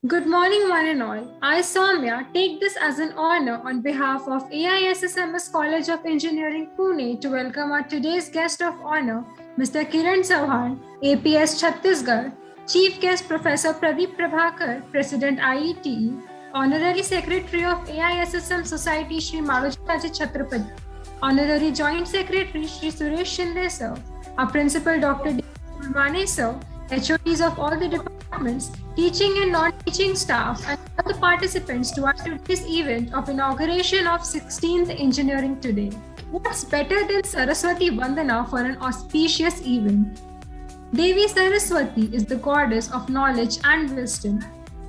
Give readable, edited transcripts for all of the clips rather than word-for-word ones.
Good morning, one and all. I, Soumya, take this as an honor on behalf of AISSMS College of Engineering, Pune, to welcome our today's guest of honor, Mr. Kiran Chauhan, APS Chhattisgarh, Chief Guest Professor Pradeep Prabhakar, President IETE, Honorary Secretary of AISSM Society, Shri Maluji Chhatrapati, Honorary Joint Secretary, Shri Suresh Shinde Sir, our Principal Dr. D. Gulwane Sir, HODs of all the departments, teaching and non-teaching staff, and all the participants to our today's event of inauguration of 16th Engineering Today. What's better than Saraswati Vandana for an auspicious event? Devi Saraswati is the goddess of knowledge and wisdom.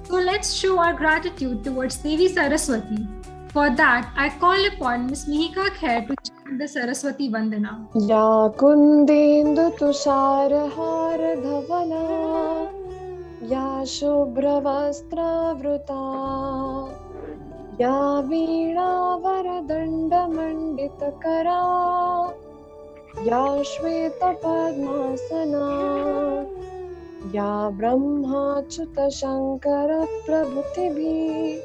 So let's show our gratitude towards Devi Saraswati. For that, I call upon Ms. Mihika Khair to chant the Saraswati Vandana. Ya kundendu tushar dhavana, ya shubhra vastra vruta, ya veena varadanda mandita kara, ya shveta padmasana, ya brahma chuta shankara prabhutibhi,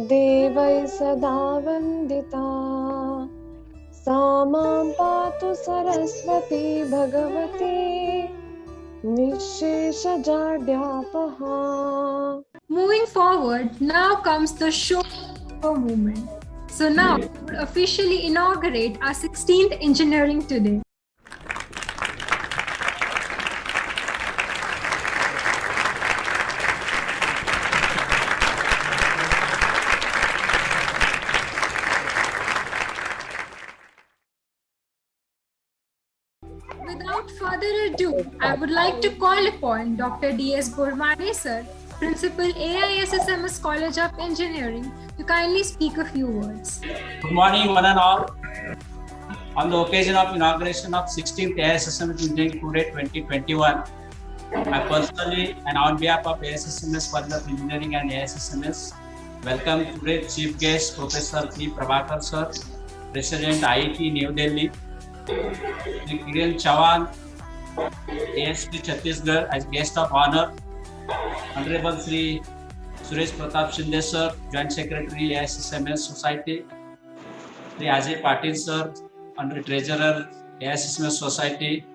devai sada vandita. Samam patu Saraswati Bhagavati Nishesha Jadyapaha. Moving forward, now comes the show movement. So now we would officially inaugurate our 16th Engineering Today. Without further ado, I would like to call upon Dr. D.S. Gulwane Sir, Principal AISSMS College of Engineering, to kindly speak a few words. Good morning, one and all. On the occasion of inauguration of 16th AISSMS Engineering Today 2021, I personally and on behalf of AISSMS College of Engineering and AISSMS welcome today's Chief Guest Professor P. Prabhakar Sir, President IIT New Delhi, Shri Kiran Chauhan, ASP Chhattisgarh as guest of honor, Honorable Shri Suresh Pratap Shinde Sir, Joint Secretary AISSMS Society, Shri Ajay Patil Sir, Honorary Treasurer AISSMS Society.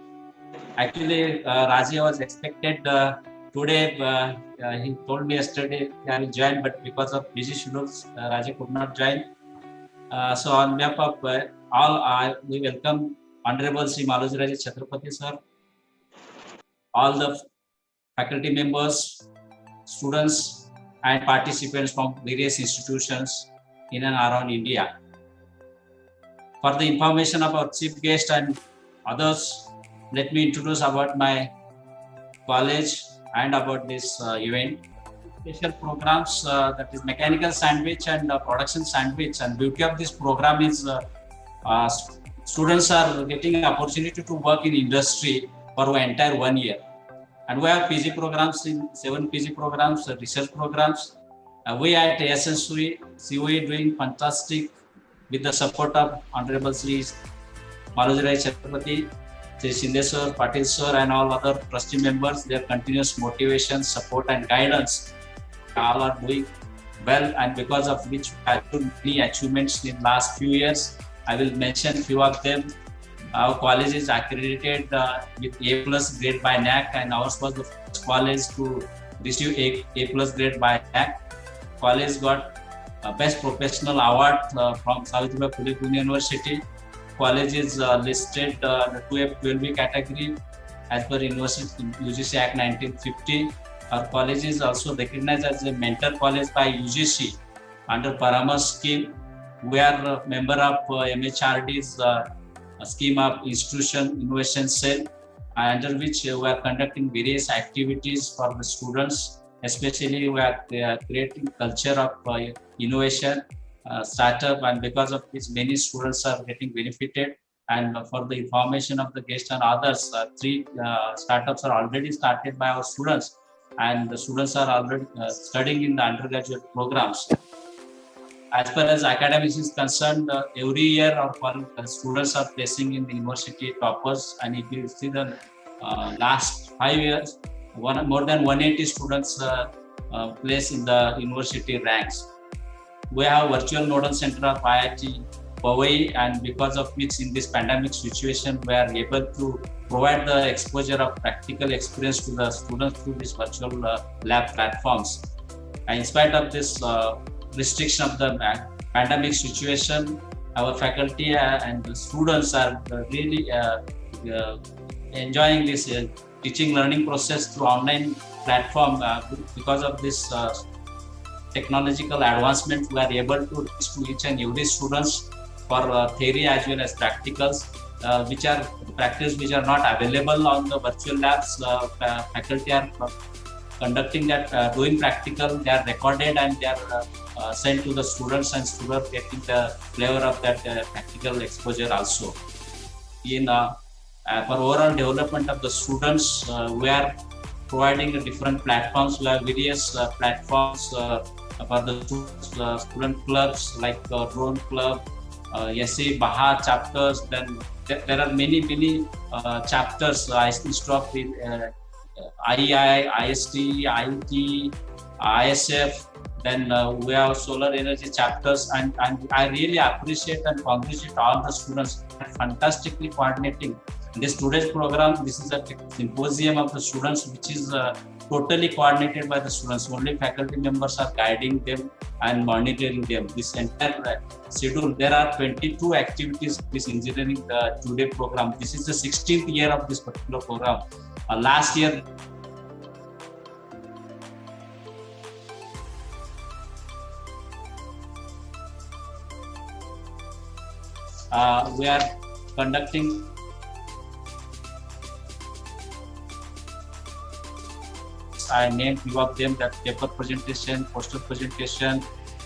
Actually, Raji was expected today. He told me yesterday I will join, but because of busy schedules, Raji could not join. So on behalf of all, we welcome Honorable Sri Maluji Chhatrapati Sir, all the faculty members, students and participants from various institutions in and around India. For the information of our chief guest and others, let me introduce about my college and about this event. Special programs, that is mechanical sandwich and production sandwich, and beauty of this program is students are getting an opportunity to work in industry for the entire 1 year. And we have PG programs in 7 PG programs, research programs. We at SSUE, COE doing fantastic with the support of Honorable Sri Maluji Chhatrapati, Sri Shinde Sir, Patil Sir and all other trustee members. Their continuous motivation, support and guidance all are doing well, and because of which we have many achievements in last few years. I will mention few of them. Our college is accredited with A+ grade by NAAC, and ours was the first college to receive A+ grade by NAAC. College got Best Professional Award from Savitribai Phule Pune University. College is listed in the 2F12B category as per University UGC Act 1950. Our college is also recognized as a mentor college by UGC under Paramas scheme. We are a member of MHRD's scheme of Institution Innovation Cell, under which we are conducting various activities for the students. Especially we are creating culture of innovation, startup, and because of which many students are getting benefited. And for the information of the guests and others, 3 startups are already started by our students, and the students are already studying in the undergraduate programs. As far as academics is concerned, every year our students are placing in the university toppers, and if you see the last 5 years, more than 180 students place in the university ranks. We have virtual nodal center of IIT Powai, and because of which in this pandemic situation we are able to provide the exposure of practical experience to the students through these virtual lab platforms. And in spite of this restriction of the pandemic situation, our faculty and the students are really enjoying this teaching learning process through online platform. Because of this technological advancement, we are able to reach to each and every students for theory as well as practicals, which are practice which are not available on the virtual labs. Faculty are conducting that, doing practical, they are recorded and they are sent to the students, and students getting the flavor of that practical exposure also. For overall development of the students, we are providing different platforms. We have various platforms for the student clubs like Drone Club, SE Baha chapters. Then there are many chapters. I still stop with IEI, IST, IIT, ISF. Then we have solar energy chapters, and I really appreciate and congratulate all the students fantastically coordinating this today's program. This is a symposium of the students which is totally coordinated by the students. Only faculty members are guiding them and monitoring them. This entire schedule, there are 22 activities this engineering today program. This is the 16th year of this particular program. Last year we are conducting I named few of them, that paper presentation, poster presentation,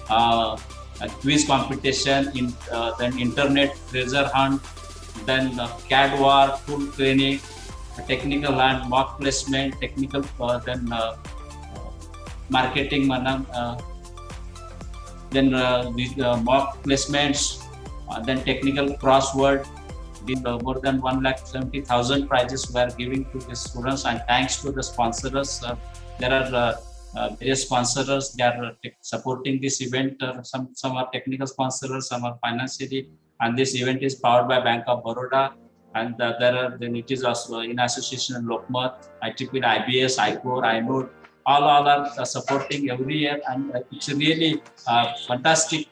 a quiz competition, then internet treasure hunt, then CAD war, tool training, technical and mock placement, technical, then marketing, then these mock placements, then technical crossword. More than 1,70,000 prizes we are giving to the students, and thanks to the sponsors. There are various sponsors. They are supporting this event. Some are technical sponsors, some are financially, and this event is powered by Bank of Baroda. And then it is also in association with Lokmat, ITP, IBS, ICOR, INOD. All are supporting every year, and it's really fantastic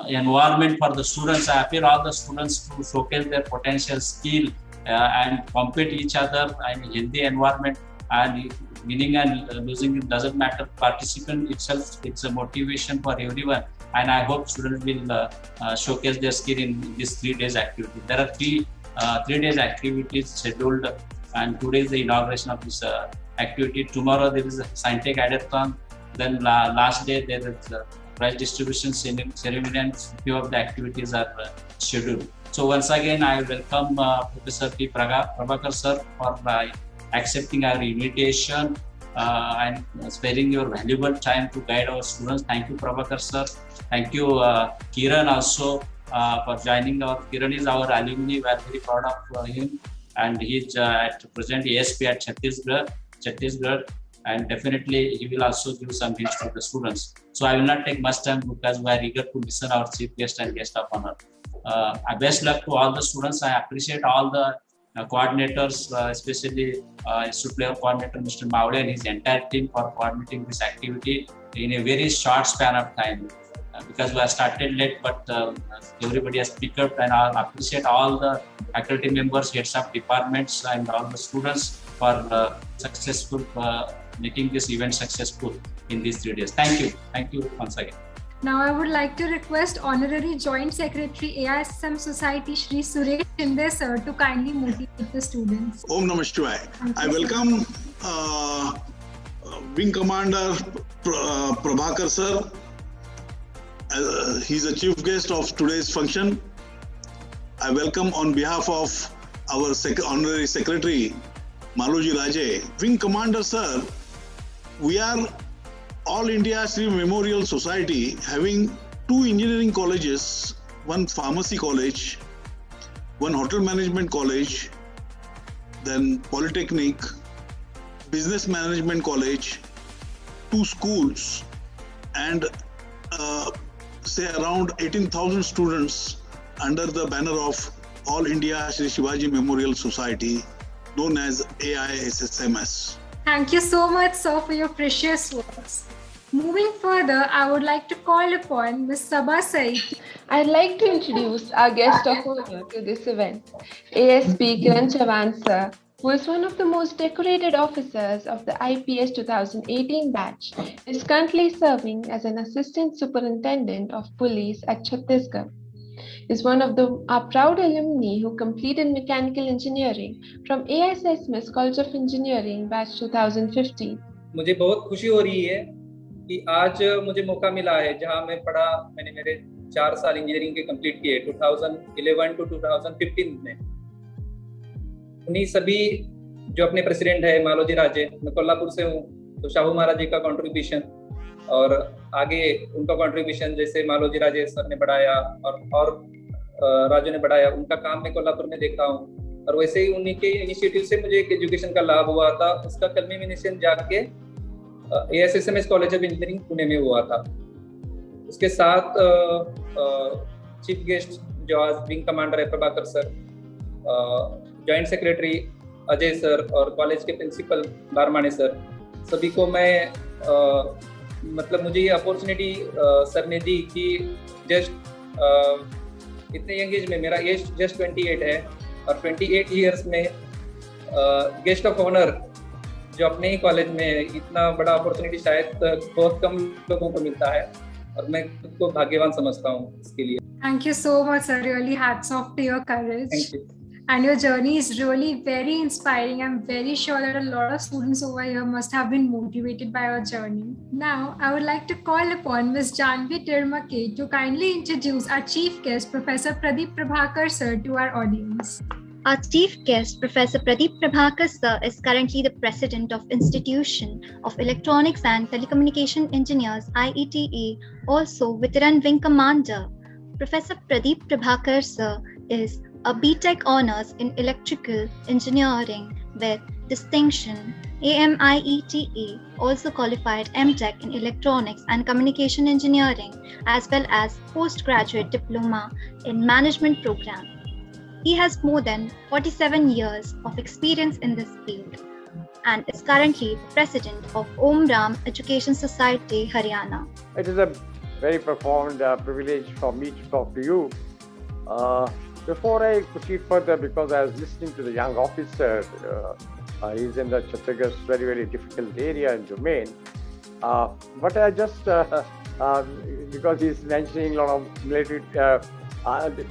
environment for the students. I appeal all the students to showcase their potential skill and compete each other in a healthy environment. And winning and losing, it doesn't matter. Participant itself, it's a motivation for everyone. And I hope students will showcase their skill in this 3 days activity. There are 3 days activities scheduled, and today is the inauguration of this activity. Tomorrow there is a Scientech Adathon. Then last day there is prize distribution ceremony, and few of the activities are scheduled. So once again, I welcome Professor P. Prabhakar sir for accepting our invitation and sparing your valuable time to guide our students. Thank you, Prabhakar sir. Thank you, Kiran also for joining. Kiran is our alumni. We are very proud of him, and he's at present ASP at Chhattisgarh. And definitely he will also give some hints to the students. So I will not take much time because we are eager to listen our chief guest and guest of honor. Best luck to all the students. I appreciate all the coordinators, especially Institute Level Coordinator Mr. Mavle and his entire team for coordinating this activity in a very short span of time. Because we have started late, but everybody has picked up, and I appreciate all the faculty members, heads of departments, and all the students for successful making this event successful in these 3 days. Thank you once again. Now I would like to request Honorary Joint Secretary AISSM Society Shri Suresh Shinde sir to kindly motivate the students. Om Namah Shivaya. I welcome Wing Commander Prabhakar sir. He's the chief guest of today's function. I welcome on behalf of our Honorary Secretary Maloji Raje. Wing Commander sir, we are All India Sri Memorial Society having 2 engineering colleges, 1 pharmacy college, 1 hotel management college, then polytechnic, business management college, 2 schools, and say around 18,000 students under the banner of All India Shri Shivaji Memorial Society, known as AISSMS. Thank you so much, sir, for your precious words. Moving further, I would like to call upon Ms. Sabah Said. I'd like to introduce our guest of honor to this event, ASP Kiran Chauhan sir, who is one of the most decorated officers of the IPS 2018 batch, is currently serving as an Assistant Superintendent of Police at Chhattisgarh. Is one of our proud alumni who completed mechanical engineering from AISSMS College of Engineering batch 2015. मुझे बहुत खुशी हो रही है कि आज मुझे मौका मिला है जहां मैं पढ़ा। मैंने मेरे 4 साल इंजीनियरिंग के कंप्लीट किए 2011 टू 2015 में। उन्हीं सभी जो अपने प्रेसिडेंट है मालोजी राजे, मैं कोल्हापुर से हूँ, तो शाहू महाराज जी का कंट्रीब्यूशन और आगे उनका कंट्रीब्यूशन जैसे मालोजी राजे सर ने बढ़ाया और राजू ने बढ़ाया, उनका काम मैं कोल्हापुर में देखता हूँ। और वैसे ही उन्हीं के इनिशिएटिव से मुझे एक एजुकेशन का लाभ हुआ था। उसका कल्मिनेशन जाके AISSMS college of engineering Pune में हुआ था। उसके साथ चीफ गेस्ट जो आज विंग कमांडर है Prabhakar sir, joint secretary Ajay sir और कॉलेज के प्रिंसिपल बारमाने सर, सभी को मैं मतलब मुझे ये अपॉर्चुनिटी सर ने दी कि जस्ट इतने यंग एज में, मेरा एज जस्ट 28 है और 28 ईयर्स में गेस्ट ऑफ ऑनर जो अपने ही कॉलेज में, इतना बड़ा अपॉर्चुनिटी शायद बहुत कम लोगों को मिलता है और मैं खुद को भाग्यवान समझता हूँ इसके लिए। Thank you so much, sir. Really hats off to your courage. Thank you. And your journey is really very inspiring. I'm very sure that a lot of students over here must have been motivated by your journey. Now, I would like to call upon Ms. Janvi Tirmake to kindly introduce our chief guest, Professor Pradeep Prabhakar sir, to our audience. Our chief guest, Professor Pradeep Prabhakar sir, is currently the president of Institution of Electronics and Telecommunication Engineers, IETA, also veteran wing commander. Professor Pradeep Prabhakar sir is a BTech Honours in Electrical Engineering with distinction, AMIETA, also qualified MTech in Electronics and Communication Engineering, as well as Postgraduate Diploma in Management Program. He has more than 47 years of experience in this field and is currently the president of Om Ram Education Society, Haryana. It is a very profound privilege for me to talk to you. Before I proceed further, because I was listening to the young officer, he's in the Chhattisgarh's very, very difficult area and domain. But I just, because he's mentioning a lot of military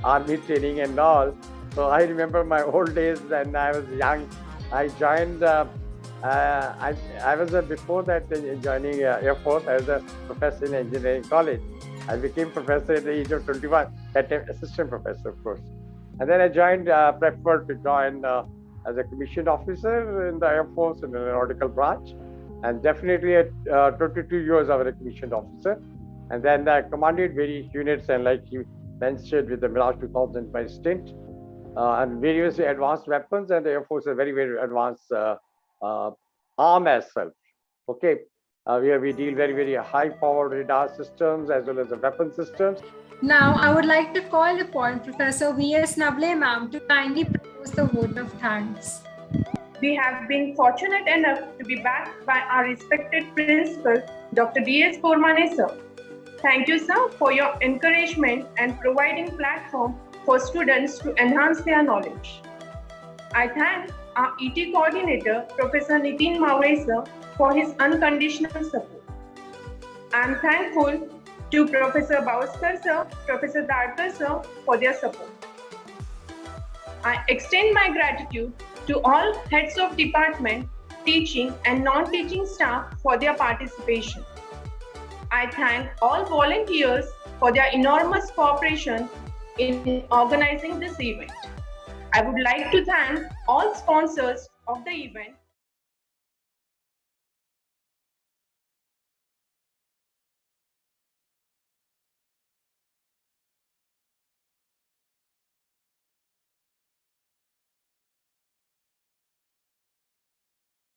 army training and all, so I remember my old days when I was young. I joined, I was before that joining Air Force, I was a professor in engineering college. I became professor at the age of 21, that time assistant professor, of course. And then I joined, preferred to join as a commissioned officer in the Air Force in the aeronautical branch. And definitely at 22 years I was a commissioned officer. And then I commanded various units, and like you mentioned with the Mirage 2000, my stint, and various advanced weapons, and the Air Force is very, very advanced arm as such. Okay, we deal very, very high-powered radar systems as well as the weapon systems. Now, I would like to call upon Professor V.S. Navle ma'am to kindly propose the vote of thanks. We have been fortunate enough to be backed by our respected principal, Dr. D.S. Pormane sir. Thank you, sir, for your encouragement and providing platform for students to enhance their knowledge. I thank our ET coordinator, Professor Nitin Maure sir, for his unconditional support. I am thankful to Professor Bauskar sir, Professor Darkar sir for their support. I extend my gratitude to all heads of department, teaching and non-teaching staff for their participation. I thank all volunteers for their enormous cooperation in organizing this event. I would like to thank all sponsors of the event